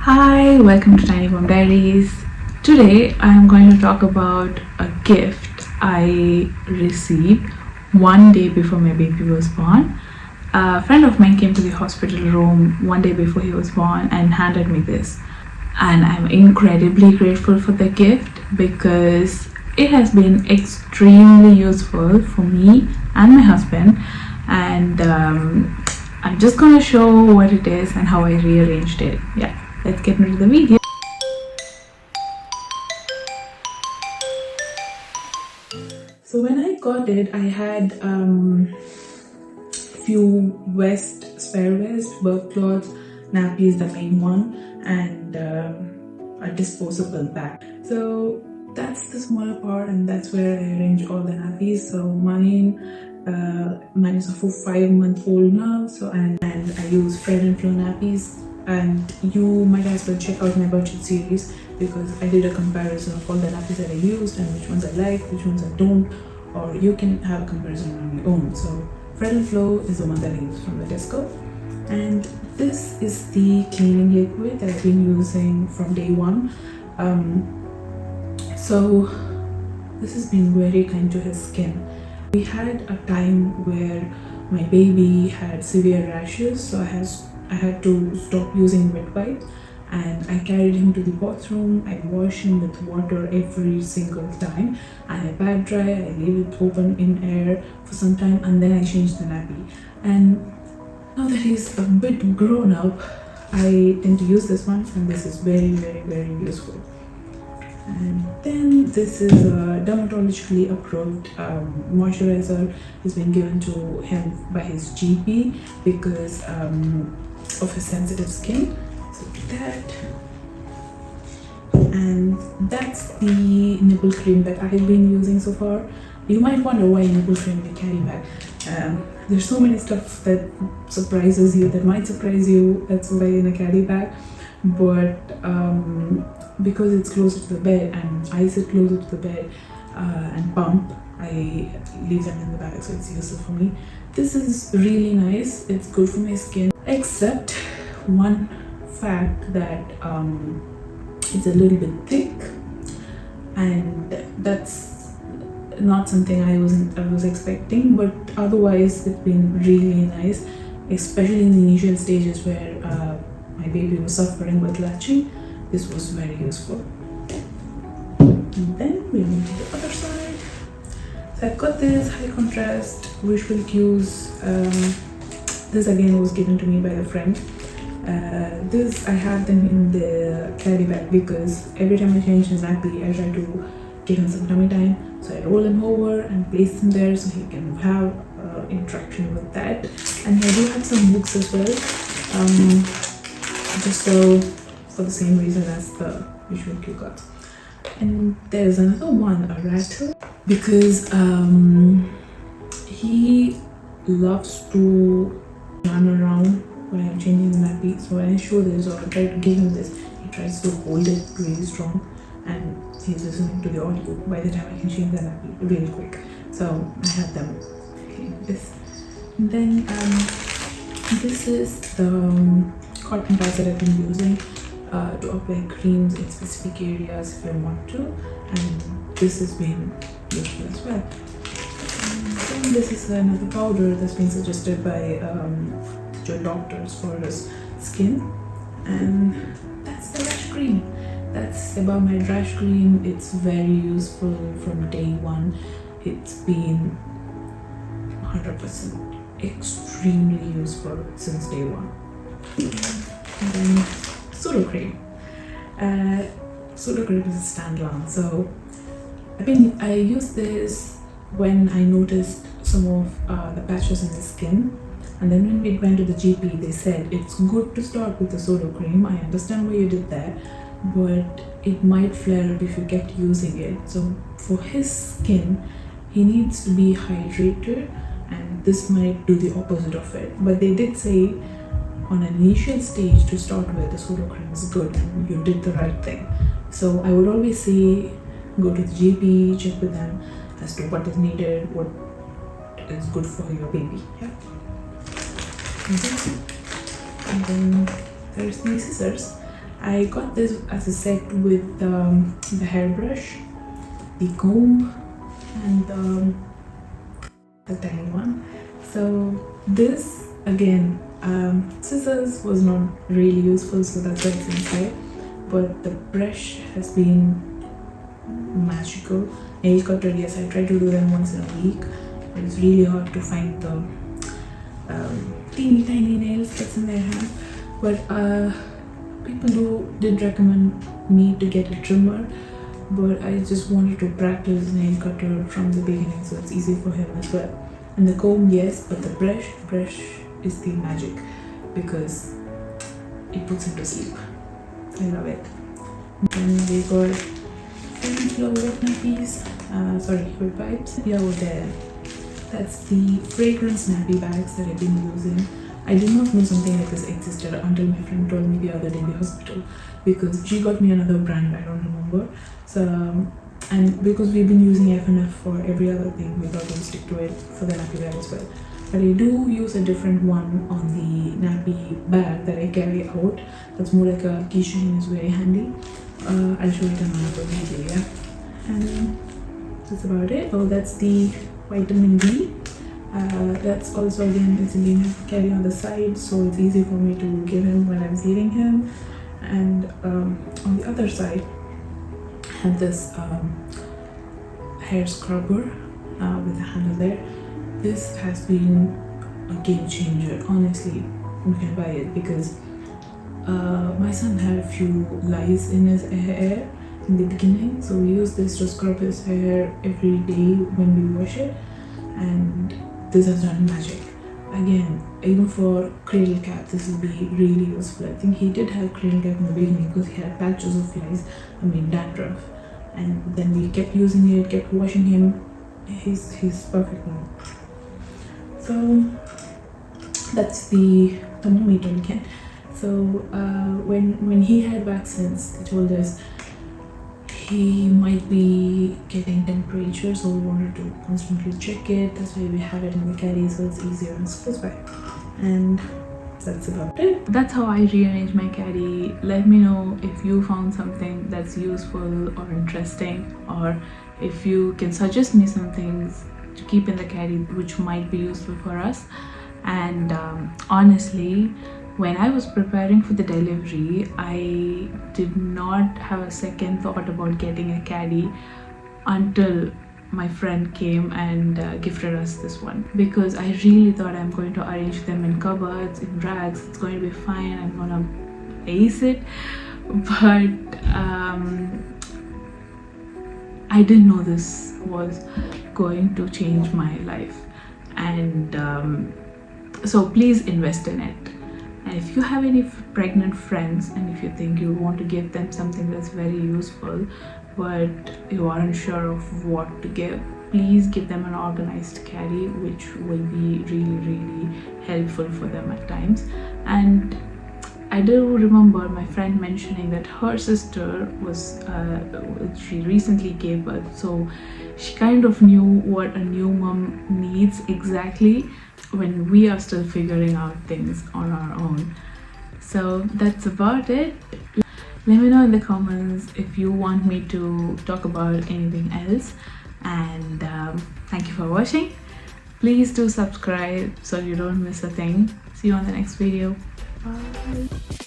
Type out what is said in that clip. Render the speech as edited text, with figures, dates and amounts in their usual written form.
Hi, welcome to Tiny Bomb Diaries. Today I am going to talk about a gift I received one day before my baby was born. A friend of mine came to the hospital room one day before he was born and handed me this. And I'm incredibly grateful for the gift because it has been extremely useful for me and my husband. And I'm just gonna show what it is and how I rearranged it. Yeah, let's get into the video. So when I got it, I had few spare vest, work clothes, nappies, the main one, and a disposable bag. So that's the smaller part, and that's where I arrange all the nappies. So mine is a 5-month-old now. So and I use Fred and Flo nappies. And you might as well check out my budget series because I did a comparison of all the nappies that I used and which ones I like, which ones I don't, or you can have a comparison on your own. So Fred and Flo is the one that I use from the Tesco, and this is the cleaning liquid that I've been using from day one. So this has been very kind to his skin. We had a time where my baby had severe rashes, so I had to stop using wet wipes, and I carried him to the bathroom. I wash him with water every single time, and I pat dry, I leave it open in air for some time, and then I change the nappy. And now that he's a bit grown up, I tend to use this one, and this is very, very, very useful. And then this is a dermatologically approved moisturizer. It's been given to him by his GP because of his sensitive skin. So that, and that's the nipple cream that I've been using so far. You might wonder why nipple cream in a carry bag. There's so many stuff that surprises you, that might surprise you, that's why in a carry bag. But because it's closer to the bed and I sit closer to the bed and pump, I leave them in the bag, so it's useful for me. This is really nice, it's good for my skin, except one fact that it's a little bit thick, and that's not something I was expecting, but otherwise it's been really nice, especially in the initial stages where my baby was suffering with latching. This was very useful. And then we move to the other side. So I've got this high contrast visual cues. This again was given to me by a friend. This I have them in the carry bag because every time I change his nappy, I try to give him some tummy time. So I roll him over and place him there so he can have interaction with that. And I do have some books as well, just so for the same reason as the visual cue cards. And there's another one, a rattle, because he loves to run around when I'm changing the nappy. So when I show this or I try to give him this, he tries to hold it really strong, and he's listening to the audio by the time I can change the nappy really quick. So I have them this. And then this is the cotton pads that I've been using to apply creams in specific areas if I want to, and this has been useful as well. And then this is another powder that's been suggested by your doctors for his skin, and that's the rash cream. That's about my rash cream. It's very useful from day one. It's been 100% extremely useful since day one. And then Sudocrem. Sudocrem is a standalone. So I used this when I noticed some of the patches in the skin, and then when we went to the GP, they said it's good to start with the Sudocrem. I understand why you did that, but it might flare up if you kept using it. So for his skin, he needs to be hydrated, and this might do the opposite of it. But they did say on an initial stage to start with, the Sudocrem is good and you did the right thing. So I would always say go to the GP, check with them as to what is needed, what is good for your baby. Yeah. And then there's the scissors. I got this as a set with the hairbrush, the comb, and the tiny one. So this again, scissors was not really useful, so that's why it's inside. But the brush has been magical. Nail cutter, yes, I try to do them once in a week, but it's really hard to find the teeny tiny nails that's in their hand. But people did recommend me to get a trimmer, but I just wanted to practice nail cutter from the beginning, so it's easy for him as well. And the comb, yes, but the brush is the magic because it puts him to sleep. I love it. Then we got flow wet nappies, wet wipes. Yeah, over there. That's the fragrance nappy bags that I've been using. I did not know something like this existed until my friend told me the other day in the hospital, because she got me another brand, I don't remember. So, and because we've been using FNF for every other thing, we thought we'd stick to it for the nappy bag as well. But I do use a different one on the nappy bag that I carry out. That's more like a keychain, is very handy. I'll show it in another video, yeah. And that's about it. Oh, that's the vitamin D. That's also, again, it's in the carry on the side, so it's easy for me to give him when I'm feeding him. And on the other side, I have this hair scrubber with a handle there. This has been a game changer. Honestly, you can buy it because my son had a few lice in his hair in the beginning, so we use this to scrub his hair every day when we wash it, and this has done magic. Again, even for cradle cap, this will be really useful. I think he did have cradle cap in the beginning because he had patches of lice, dandruff, and then we kept using it, kept washing him. He's perfect now. So that's the thermometer again. So when he had vaccines, they told us he might be getting temperature, so we wanted to constantly check it. That's why we have it in the caddy, so it's easier and close by. And that's about it. That's how I rearrange my caddy. Let me know if you found something that's useful or interesting, or if you can suggest me some things to keep in the caddy which might be useful for us. And honestly, when I was preparing for the delivery, I did not have a second thought about getting a caddy until my friend came and gifted us this one, because I really thought I'm going to arrange them in cupboards, in racks, it's going to be fine, I'm gonna ace it. But I didn't know this was going to change my life, and so please invest in it. And if you have any pregnant friends, and if you think you want to give them something that's very useful but you aren't sure of what to give, please give them an organized caddy, which will be really helpful for them at times. And I do remember my friend mentioning that her sister was she recently gave birth, so she kind of knew what a new mom needs exactly when we are still figuring out things on our own. So that's about it. Let me know in the comments if you want me to talk about anything else, and thank you for watching. Please do subscribe so you don't miss a thing. See you on the next video. Bye.